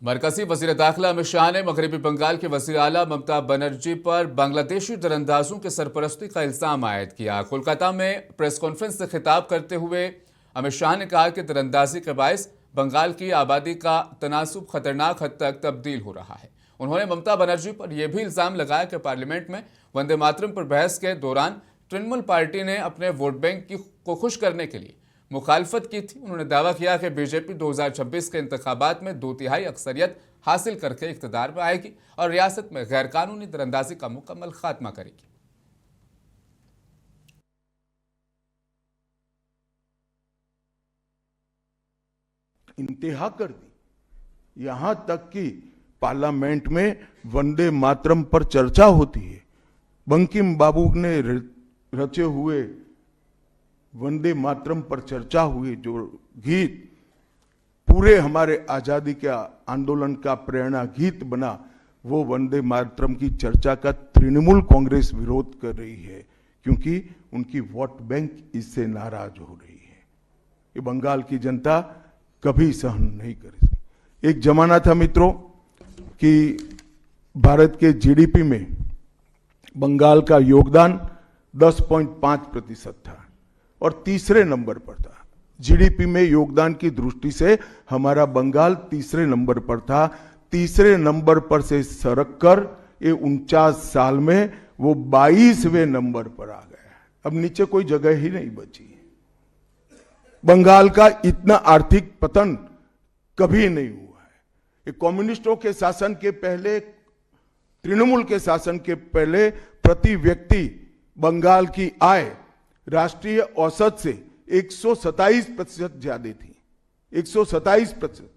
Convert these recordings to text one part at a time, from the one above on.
मरकजी वज़ीर दाखिला अमित शाह ने मगरबी बंगाल के वज़ीर आला ममता बनर्जी पर बांग्लादेशी तीरंदाजों की सरपरस्ती का इल्ज़ाम आयद किया। कोलकाता में प्रेस कॉन्फ्रेंस से खिताब करते हुए अमित शाह ने कहा कि तीरंदाजी के बायस बंगाल की आबादी का तनासुब खतरनाक हद तक तब्दील हो रहा है। उन्होंने ममता बनर्जी पर यह भी इल्ज़ाम लगाया कि पार्लियामेंट में वंदे मातरम पर बहस के दौरान तृणमूल पार्टी ने अपने वोट बैंक को खुश करने के लिए मुखालफत की थी। उन्होंने दावा किया कि बीजेपी 2026 के इंतखाबात में 2/3 अक्सरियत हासिल करके इख्तिदार में आएगी और रियासत में गैर कानूनी तीरंदाजी का मुकम्मल खात्मा करेगी। इंतहा कर दी, यहां तक कि पार्लियामेंट में वंदे मातरम पर चर्चा होती है। बंकिम बाबू ने रचे हुए वंदे मातरम पर चर्चा हुई, जो गीत पूरे हमारे आजादी के आंदोलन का प्रेरणा गीत बना, वो वंदे मातरम की चर्चा का तृणमूल कांग्रेस विरोध कर रही है, क्योंकि उनकी वोट बैंक इससे नाराज हो रही है। ये बंगाल की जनता कभी सहन नहीं करेगी। एक जमाना था मित्रों कि भारत के जीडीपी में बंगाल का योगदान 10.5% था और तीसरे नंबर पर था। जीडीपी में योगदान की दृष्टि से हमारा बंगाल तीसरे नंबर पर था। तीसरे नंबर पर से सरक कर ये 49 साल में वो 22वें नंबर पर आ गया। अब नीचे कोई जगह ही नहीं बची। बंगाल का इतना आर्थिक पतन कभी नहीं हुआ है। ये कम्युनिस्टों के शासन के पहले, तृणमूल के शासन के पहले प्रति व्यक्ति बंगाल की आय राष्ट्रीय औसत से 127% ज्यादा थी। 127%।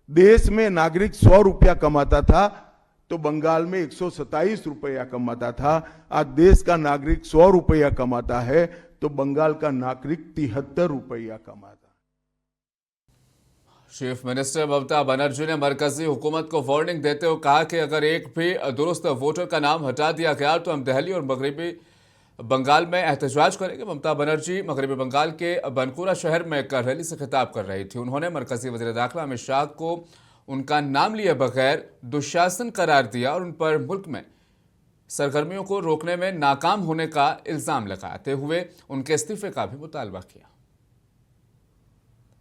देश में नागरिक 100 रुपया कमाता था तो बंगाल में 127 रुपया कमाता था। आज देश का नागरिक 100 रुपया कमाता है तो बंगाल का नागरिक 73 रुपया कमाता। चीफ मिनिस्टर ममता बनर्जी ने मरकजी हुकूमत को वार्निंग देते हुए कहा कि अगर एक भी दुरुस्त वोटर का नाम हटा दिया गया तो हम दिल्ली और मगरबी बंगाल में एहतजाज करेंगे। ममता बनर्जी मगरबी बंगाल के बनकुरा शहर में एक रैली से खिताब कर रही थी। उन्होंने मरकजी वज़ीर दाखिला अमित शाह को उनका नाम लिए बगैर दुशासन करार दिया और उन पर मुल्क में सरगर्मियों को रोकने में नाकाम होने का इल्जाम लगाते हुए उनके इस्तीफे का भी मुतालबा किया।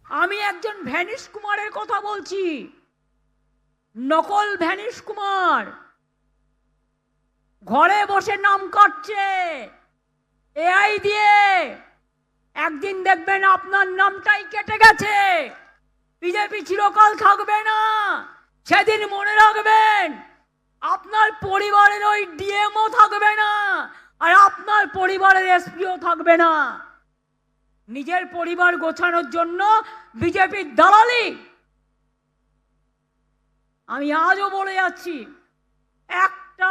আমি একজন ভ্যানিশ কুমারের কথা বলছি, নকল ভ্যানিশ কুমার ঘরে বসে নাম কাটছে এআই দিয়ে। একদিন দেখবেন আপনার নামটাই কেটে গেছে। বিজেপি চিরকাল থাকবে না, সেদিন মনে রাখবেন আপনার পরিবারের ওই ডিএমও থাকবে না আর আপনার পরিবারের এসপিও থাকবে না। নিজের পরিবার গোছানোর জন্য বিজেপির দালালি। আমি আজও বলে যাচ্ছি, একটা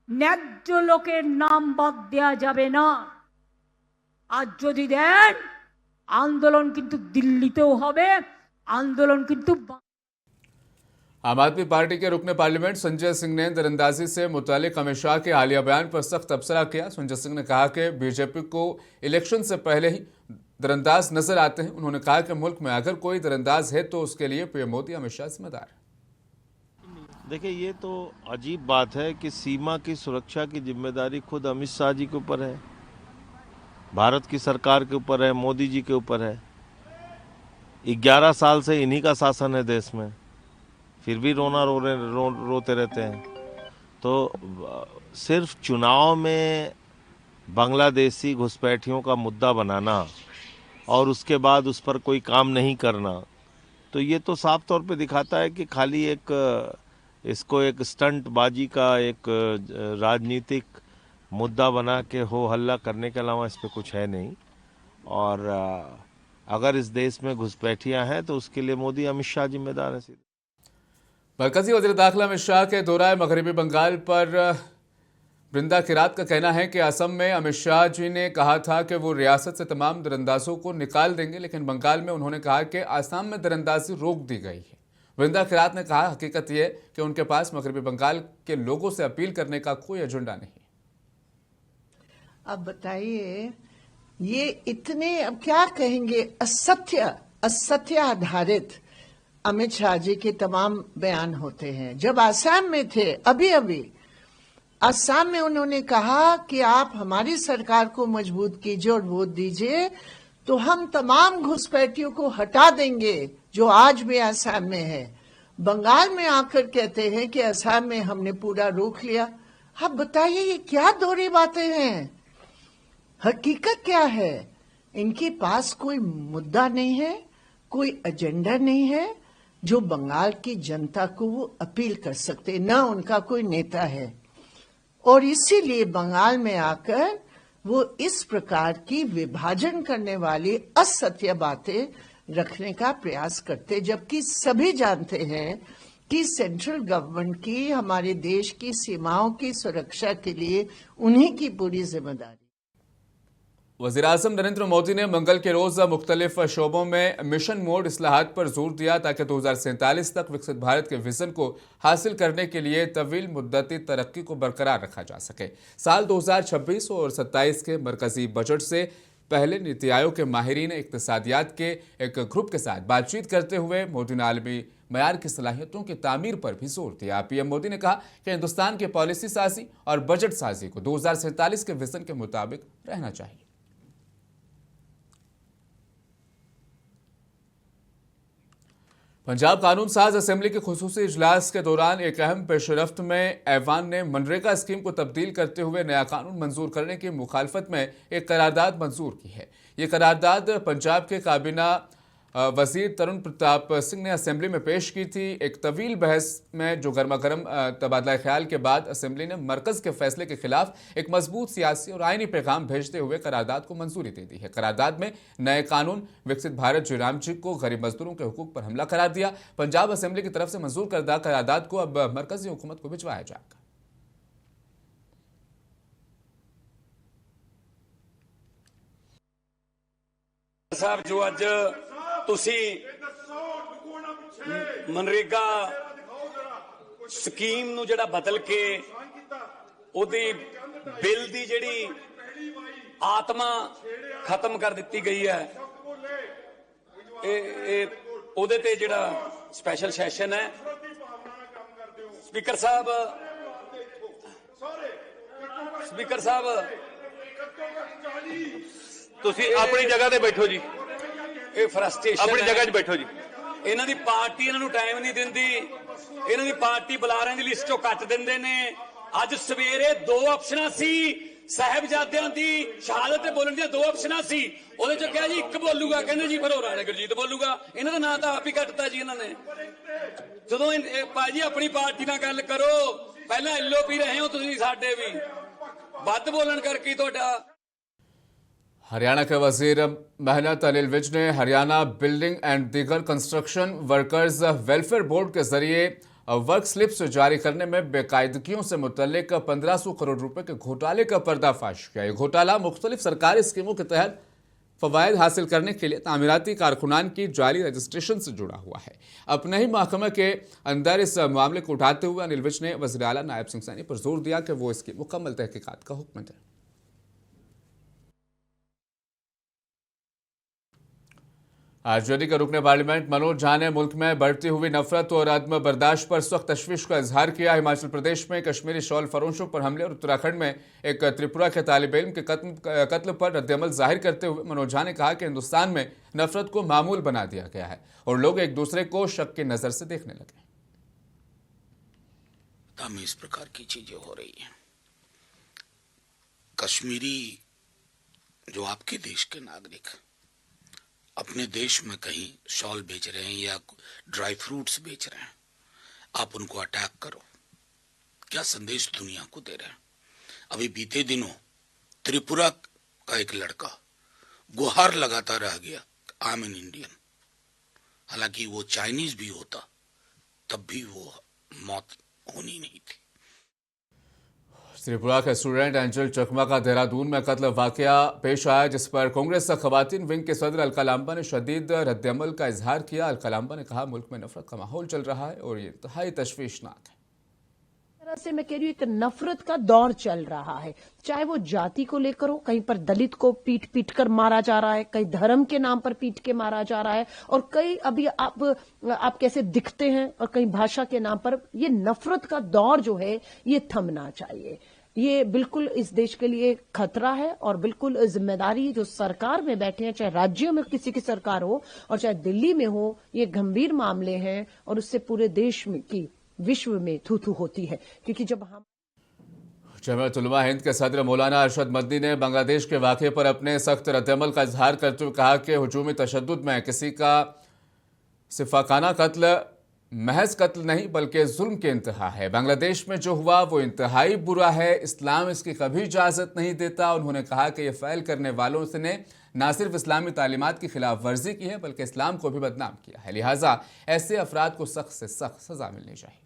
ন্যায্য লোকের নাম বাদ দেওয়া যাবে না। আজ যদি দেন আন্দোলন কিন্তু দিল্লিতেও হবে, আন্দোলন কিন্তু। आम आदमी पार्टी के रुकने पार्लियामेंट संजय सिंह ने तीरंदाजी से मुतालिक अमित शाह के हालिया बयान पर सख्त तबसरा किया। संजय सिंह ने कहा कि बीजेपी को इलेक्शन से पहले ही तीरंदाज नजर आते हैं। उन्होंने कहा कि मुल्क में अगर कोई तीरंदाज है तो उसके लिए पीएम मोदी अमित शाह जिम्मेदार है। देखिए, ये तो अजीब बात है कि सीमा की सुरक्षा की जिम्मेदारी खुद अमित शाह जी के ऊपर है, भारत की सरकार के ऊपर है, मोदी जी के ऊपर है। 11 साल से इन्हीं का शासन है देश में, फिर भी रोते रहते हैं। तो सिर्फ चुनाव में बांग्लादेशी घुसपैठियों का मुद्दा बनाना और उसके बाद उस पर कोई काम नहीं करना, तो ये तो साफ तौर पे दिखाता है कि खाली इसको एक स्टंट बाजी का एक राजनीतिक मुद्दा बना के हो हल्ला करने के अलावा इस पर कुछ है नहीं। और अगर इस देश में घुसपैठियां हैं तो उसके लिए मोदी अमित शाह जिम्मेदार है। मरकजी वज़ीर दाखिला अमित शाह के दौराए मगरबी बंगाल पर वृंदा किरात का कहना है कि असम में अमित शाह जी ने कहा था कि वो रियासत से तमाम तीरंदाजों को निकाल देंगे, लेकिन बंगाल में उन्होंने कहा कि आसाम में तीरंदाजी रोक दी गई है। वृंदा किरात ने कहा, हकीकत यह कि उनके पास मगरबी बंगाल के लोगों से अपील करने का कोई एजेंडा नहीं। अब बताइए, ये इतने अब क्या कहेंगे असत्य आधारित अमित शाह जी के तमाम बयान होते हैं। जब आसाम में थे, अभी आसाम में उन्होंने कहा कि आप हमारी सरकार को मजबूत कीजिए और वोट दीजिए तो हम तमाम घुसपैठियों को हटा देंगे जो आज भी आसाम में है। बंगाल में आकर कहते हैं कि आसाम में हमने पूरा रोक लिया। आप बताइए ये क्या दोहरी बातें हैं? हकीकत क्या है? इनके पास कोई मुद्दा नहीं है, कोई एजेंडा नहीं है जो बंगाल की जनता को वो अपील कर सकते, ना उनका कोई नेता है। और इसीलिए बंगाल में आकर वो इस प्रकार की विभाजन करने वाली असत्य बातें रखने का प्रयास करते, जबकि सभी जानते हैं कि सेंट्रल गवर्नमेंट की हमारे देश की सीमाओं की सुरक्षा के लिए उन्हीं की पूरी जिम्मेदारी। वज़ीर-ए-आज़म नरेंद्र मोदी ने मंगल के रोज मुख्तलिफ शोबों में मिशन मोड इस्लाहात पर जोर दिया ताकि 2047 तक विकसित भारत के विजन को हासिल करने के लिए तवील मुद्दती तरक्की को बरकरार रखा जा सके। साल 2026 और 27 के मरकजी बजट से पहले नीति आयोग के माहिरीन इक्तिसादियात के एक ग्रुप के साथ बातचीत करते हुए मोदी ने आलमी मयार की सलाहियतों की तामीर पर भी जोर दिया। पीएम मोदी ने कहा कि हिंदुस्तान की पॉलिसी साजी और बजट साजी को 2047 के विजन के मुताबिक रहना चाहिए। पंजाब कानून साज असेंबली के खुसूसी इजलास के दौरान एक अहम पेशरफ्त में ऐवान ने मनरेगा स्कीम को तब्दील करते हुए नया कानून मंजूर करने की मुखालफत में एक करारदाद मंजूर की है। ये करारदाद पंजाब के काबीना वजीर तरुण प्रताप सिंह ने असेंबली में पेश की थी। एक तवील बहस में जो गर्मा गर्म तबादला ख्याल के बाद असेंबली ने मरकज के फैसले के खिलाफ एक मजबूत सियासी और आईनी पैगाम भेजते हुए करारदाद को मंजूरी दे दी है। करारदाद में नए कानून विकसित भारत जयराम जी को गरीब मजदूरों के हुकूक पर हमला करार दिया। पंजाब असेंबली की तरफ से मंजूर करदा करारदाद को अब मरकजी हुकूमत को भिजवाया जाएगा। साहब जो अज ਤੁਸੀਂ ਮਨਰੇਗਾ ਸਕੀਮ ਨੂੰ ਜਿਹੜਾ ਬਦਲ ਕੇ ਉਹਦੀ ਬਿੱਲ ਦੀ ਜਿਹੜੀ ਆਤਮਾ ਖਤਮ ਕਰ ਦਿੱਤੀ ਗਈ ਹੈ, ਇਹ ਉਹਦੇ ਤੇ ਜਿਹੜਾ ਸਪੈਸ਼ਲ ਸੈਸ਼ਨ ਹੈ। ਸਪੀਕਰ ਸਾਹਿਬ ਤੁਸੀਂ ਆਪਣੀ ਜਗ੍ਹਾ ਤੇ ਬੈਠੋ ਜੀ। ਇਹ ਫਰਸਟ੍ਰੇਸ਼ਨ ਆਪਣੀ ਜਗ੍ਹਾ 'ਚ ਬੈਠੋ ਜੀ। ਇਹਨਾਂ ਦੀ ਪਾਰਟੀ ਇਹਨਾਂ ਨੂੰ ਟਾਈਮ ਨਹੀਂ ਦਿੰਦੀ, ਇਹਨਾਂ ਦੀ ਪਾਰਟੀ ਬੁਲਾਰਿਆਂ ਦੀ ਲਿਸਟ ਚੋਂ ਕੱਟ ਦਿੰਦੇ ਨੇ। ਅੱਜ ਸਵੇਰੇ 2 ਆਪਸ਼ਨਾਂ ਸੀ, ਸਾਹਿਬਜ਼ਾਦਿਆਂ ਦੀ ਸ਼ਹਾਦਤ ਤੇ ਬੋਲਣ ਦੀਆਂ 2 ਆਪਸ਼ਨਾਂ ਸੀ, ਉਹਦੇ ਚੋਂ ਕਿਹਾ ਜੀ ਇੱਕ ਬੋਲੂਗਾ, ਕਹਿੰਦੇ ਜੀ ਫਿਰ ਰਾਣਾ ਗੁਰਜੀਤ ਬੋਲੂਗਾ। ਇਹਨਾਂ ਦਾ ਨਾਂ ਤਾਂ ਆਪ ਹੀ ਕੱਟਤਾ ਜੀ ਇਹਨਾਂ ਨੇ। ਜਦੋਂ ਭਾਈ ਜੀ ਆਪਣੀ ਪਾਰਟੀ ਨਾਲ ਗੱਲ ਕਰੋ, ਪਹਿਲਾਂ ਐਲਓਪੀ ਰਹੇ ਹੋ ਤੁਸੀਂ, ਸਾਡੇ ਵੀ ਵੱਧ ਬੋਲਣ ਕਰਕੇ ਤੁਹਾਡਾ। हरियाणा के वजीर मेहनत अनिल विज ने हरियाणा बिल्डिंग एंड दीगर कंस्ट्रक्शन वर्कर्स वेलफेयर बोर्ड के जरिए वर्क स्लिप्स जारी करने में बेकायदगियों से मुतल्लिक 1500 करोड़ रुपए के घोटाले का पर्दाफाश किया। ये घोटाला मुख्तलिफ सरकारी स्कीमों के तहत फवायद हासिल करने के लिए तामीराती कारकुनान की जाली रजिस्ट्रेशन से जुड़ा हुआ है। अपने ही महकमे के अंदर इस मामले को उठाते हुए अनिल विज ने वज़ीर आला नायब सिंह सैनी पर जोर दिया कि वो इसकी मुकम्मल तहकीकात का हुक्म दें। आरजेडी के रुकने पार्लियामेंट मनोज झा ने मुल्क में बढ़ती हुई नफरत और अदम बर्दाश्त पर सख्त तशवीश का इजहार किया। हिमाचल प्रदेश में कश्मीरी शॉल फरोशों पर हमले और उत्तराखंड में एक त्रिपुरा के तालिब इल्म के कत्ल पर रद्दअमल जाहिर करते हुए मनोज झा ने कहा कि हिंदुस्तान में नफरत को मामूल बना दिया गया है और लोग एक दूसरे को शक की नजर से देखने लगे। में इस प्रकार की चीजें हो रही हैं। कश्मीरी जो आपके देश के नागरिक अपने देश में कहीं शॉल बेच रहे हैं या ड्राई फ्रूट्स बेच रहे हैं, आप उनको अटैक करो, क्या संदेश दुनिया को दे रहे हैं? अभी बीते दिनों त्रिपुरा का एक लड़का गुहार लगाता रह गया, आई एम एन इंडियन, हालांकि वो चाइनीज भी होता तब भी वो मौत होनी नहीं थी। त्रिपुरा के स्टूडेंट एंजल चकमा का देहरादून में कत्ल वाकया पेश आया, जिस पर कांग्रेस खवातीन विंग के सदर अलका लांबा ने शदीद रद्दअमल का इजहार किया। अलका लांबा ने कहा मुल्क में नफरत का माहौल चल रहा है और ये इंतहाई तशवीशनाक है। तरह से मैं कह रही हूँ एक नफरत का दौर चल रहा है, चाहे वो जाति को लेकर हो, कहीं पर दलित को पीट पीट कर मारा जा रहा है, कहीं धर्म के नाम पर पीट के मारा जा रहा है, और कई अभी आप कैसे दिखते हैं, और कहीं भाषा के नाम पर। ये नफरत का दौर जो है ये थमना चाहिए। ये बिल्कुल इस देश के लिए खतरा है, और बिल्कुल जिम्मेदारी जो सरकार में बैठे हैं, चाहे राज्यों में किसी की सरकार हो और चाहे दिल्ली में हो, ये गंभीर मामले हैं, और उससे पूरे देश में की विश्व में थू थू होती है। क्योंकि जब हम जमात उलमा हिंद के सदर मौलाना अरशद मदनी ने बांग्लादेश के वाक़े पर अपने सख्त रद्दअमल का इजहार करते हुए कहा कि हुजूमी तशद्दुद में किसी का सिफाकाना कत्ल महज कत्ल नहीं बल्कि जुल्म की इंतहा है। बांग्लादेश में जो हुआ वो इंतहाई बुरा है, इस्लाम इसकी कभी इजाज़त नहीं देता। उन्होंने कहा कि ये फ़ैल करने वालों से ने न सिर्फ इस्लामी तालीमात की खिलाफ वर्जी की है बल्कि इस्लाम को भी बदनाम किया है, लिहाजा ऐसे अफराद को सख्त से सख्त सज़ा मिलनी चाहिए।